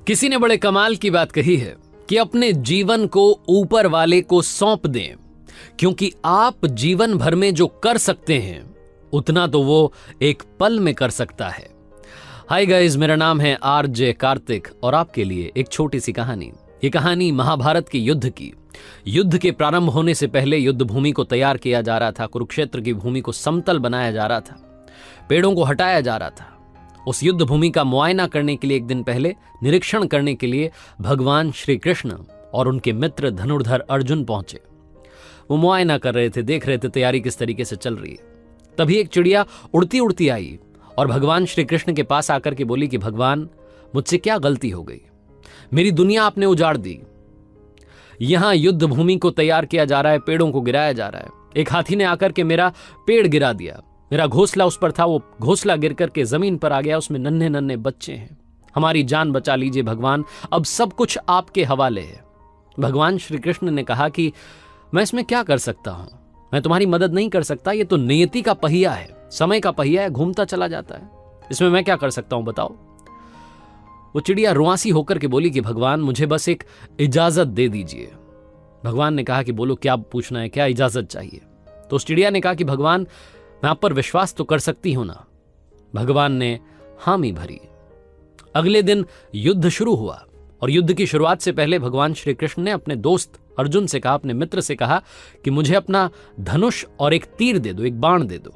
किसी ने बड़े कमाल की बात कही है कि अपने जीवन को ऊपर वाले को सौंप दें, क्योंकि आप जीवन भर में जो कर सकते हैं उतना तो वो एक पल में कर सकता है। हाय गाइस, मेरा नाम है आरजे कार्तिक और आपके लिए एक छोटी सी कहानी। ये कहानी महाभारत के युद्ध की। युद्ध के प्रारंभ होने से पहले युद्ध भूमि को तैयार किया जा रहा था। कुरुक्षेत्र की भूमि को समतल बनाया जा रहा था, पेड़ों को हटाया जा रहा था। उस युद्ध भूमि का मुआयना करने के लिए एक दिन पहले निरीक्षण करने के लिए भगवान श्री कृष्ण और उनके मित्र धनुर्धर अर्जुन पहुंचे। वो मुआयना कर रहे थे, देख रहे थे तैयारी किस तरीके से चल रही है। तभी एक चिड़िया उड़ती उड़ती आई और भगवान श्री कृष्ण के पास आकर के बोली कि भगवान, मुझसे क्या गलती हो गई? मेरी दुनिया आपने उजाड़ दी। यहां युद्ध भूमि को तैयार किया जा रहा है, पेड़ों को गिराया जा रहा है। एक हाथी ने आकर के मेरा पेड़ गिरा दिया। मेरा घोंसला उस पर था, वो घोंसला गिर करके जमीन पर आ गया। उसमें नन्हे नन्हे बच्चे हैं। हमारी जान बचा लीजिए भगवान, अब सब कुछ आपके हवाले है। भगवान श्री कृष्ण ने कहा कि मैं इसमें क्या कर सकता हूं? मैं तुम्हारी मदद नहीं कर सकता। ये तो नियति का पहिया है, समय का पहिया है, घूमता चला जाता है। इसमें मैं क्या कर सकता हूं बताओ? वो चिड़िया रुआसी होकर के बोली कि भगवान, मुझे बस एक इजाजत दे दीजिए। भगवान ने कहा कि बोलो, क्या पूछना है, क्या इजाजत चाहिए? तो उस चिड़िया ने कहा कि भगवान, मैं आप पर विश्वास तो कर सकती हूं ना? भगवान ने हामी भरी। अगले दिन युद्ध शुरू हुआ और युद्ध की शुरुआत से पहले भगवान श्री कृष्ण ने अपने दोस्त अर्जुन से कहा, अपने मित्र से कहा कि मुझे अपना धनुष और एक तीर दे दो, एक बाण दे दो।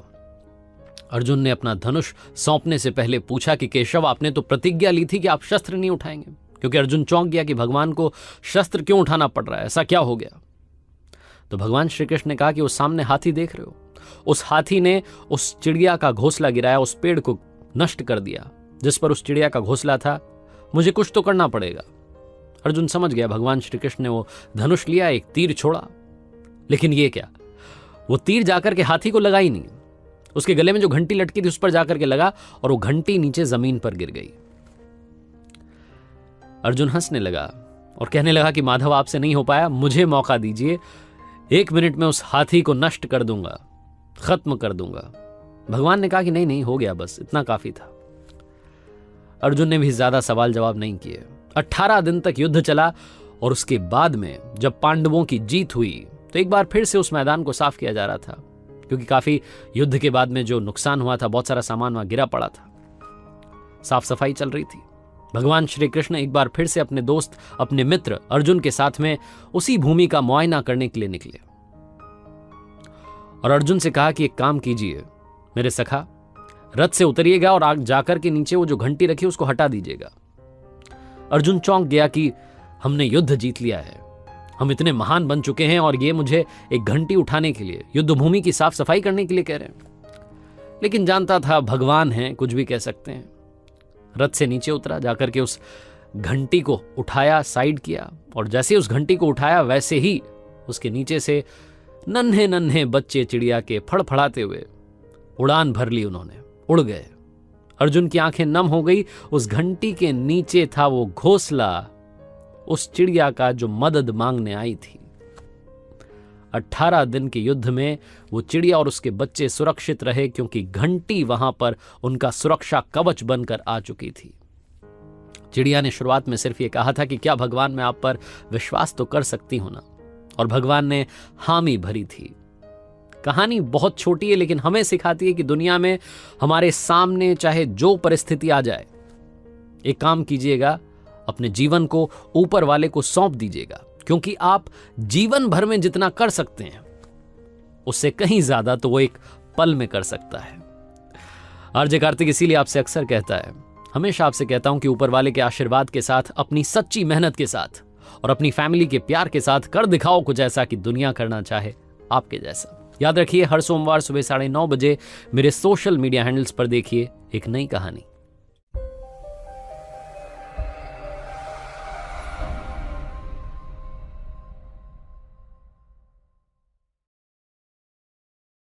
अर्जुन ने अपना धनुष सौंपने से पहले पूछा कि केशव, आपने तो प्रतिज्ञा ली थी कि आप शस्त्र नहीं उठाएंगे। क्योंकि अर्जुन चौंक गया कि भगवान को शस्त्र क्यों उठाना पड़ रहा है, ऐसा क्या हो गया? तो भगवान श्री कृष्ण ने कहा कि उस सामने हाथी देख रहे हो, उस हाथी ने उस चिड़िया का घोंसला गिराया, उस पेड़ को नष्ट कर दिया जिस पर उस चिड़िया का घोंसला था। मुझे कुछ तो करना पड़ेगा। अर्जुन समझ गया। भगवान श्री कृष्ण ने वो धनुष लिया, एक तीर छोड़ा, लेकिन ये क्या, वो तीर जाकर के हाथी को लगा ही नहीं। उसके गले में जो घंटी लटकी थी उस पर जाकर के लगा और वो घंटी नीचे जमीन पर गिर गई। अर्जुन हंसने लगा और कहने लगा कि माधव, आपसे नहीं हो पाया, मुझे मौका दीजिए। 1 मिनट में उस हाथी को नष्ट कर दूंगा, खत्म कर दूंगा। भगवान ने कहा कि नहीं नहीं, हो गया, बस इतना काफी था। अर्जुन ने भी ज्यादा सवाल जवाब नहीं किए। 18 दिन तक युद्ध चला और उसके बाद में जब पांडवों की जीत हुई तो एक बार फिर से उस मैदान को साफ किया जा रहा था, क्योंकि काफी युद्ध के बाद में जो नुकसान हुआ था, बहुत सारा सामान वहां गिरा पड़ा था। साफ सफाई चल रही थी। भगवान श्री कृष्ण एक बार फिर से अपने दोस्त, अपने मित्र अर्जुन के साथ में उसी भूमि का मुआयना करने के लिए निकले और अर्जुन से कहा कि एक काम कीजिए मेरे सखा, रथ से उतरिएगा और आग जाकर के नीचे वो जो घंटी रखी उसको हटा दीजिएगा। अर्जुन चौंक गया कि हमने युद्ध जीत लिया है, हम इतने महान बन चुके हैं और ये मुझे एक घंटी उठाने के लिए, युद्ध भूमि की साफ सफाई करने के लिए कह रहे हैं। लेकिन जानता था भगवान हैं, कुछ भी कह सकते हैं। रथ से नीचे उतरा, जाकर के उस घंटी को उठाया, साइड किया और जैसे उस घंटी को उठाया वैसे ही उसके नीचे से नन्हे नन्हे बच्चे चिड़िया के फड़फड़ाते हुए उड़ान भर ली। उन्होंने उड़ गए। अर्जुन की आंखें नम हो गई। उस घंटी के नीचे था वो घोंसला उस चिड़िया का जो मदद मांगने आई थी। 18 दिन के युद्ध में वो चिड़िया और उसके बच्चे सुरक्षित रहे, क्योंकि घंटी वहां पर उनका सुरक्षा कवच बनकर आ चुकी थी। चिड़िया ने शुरुआत में सिर्फ ये कहा था कि क्या भगवान, मैं आप पर विश्वास तो कर सकती हूं ना? और भगवान ने हामी भरी थी। कहानी बहुत छोटी है, लेकिन हमें सिखाती है कि दुनिया में हमारे सामने चाहे जो परिस्थिति आ जाए, एक काम कीजिएगा, अपने जीवन को ऊपर वाले को सौंप दीजिएगा, क्योंकि आप जीवन भर में जितना कर सकते हैं उससे कहीं ज्यादा तो वो एक पल में कर सकता है। आरजे कार्तिक इसीलिए आपसे अक्सर कहता है, हमेशा आपसे कहता हूं कि ऊपर वाले के आशीर्वाद के साथ, अपनी सच्ची मेहनत के साथ और अपनी फैमिली के प्यार के साथ कर दिखाओ कुछ ऐसा कि दुनिया करना चाहे आपके जैसा। याद रखिए, हर सोमवार सुबह 9:30 बजे मेरे सोशल मीडिया हैंडल्स पर देखिए एक नई कहानी।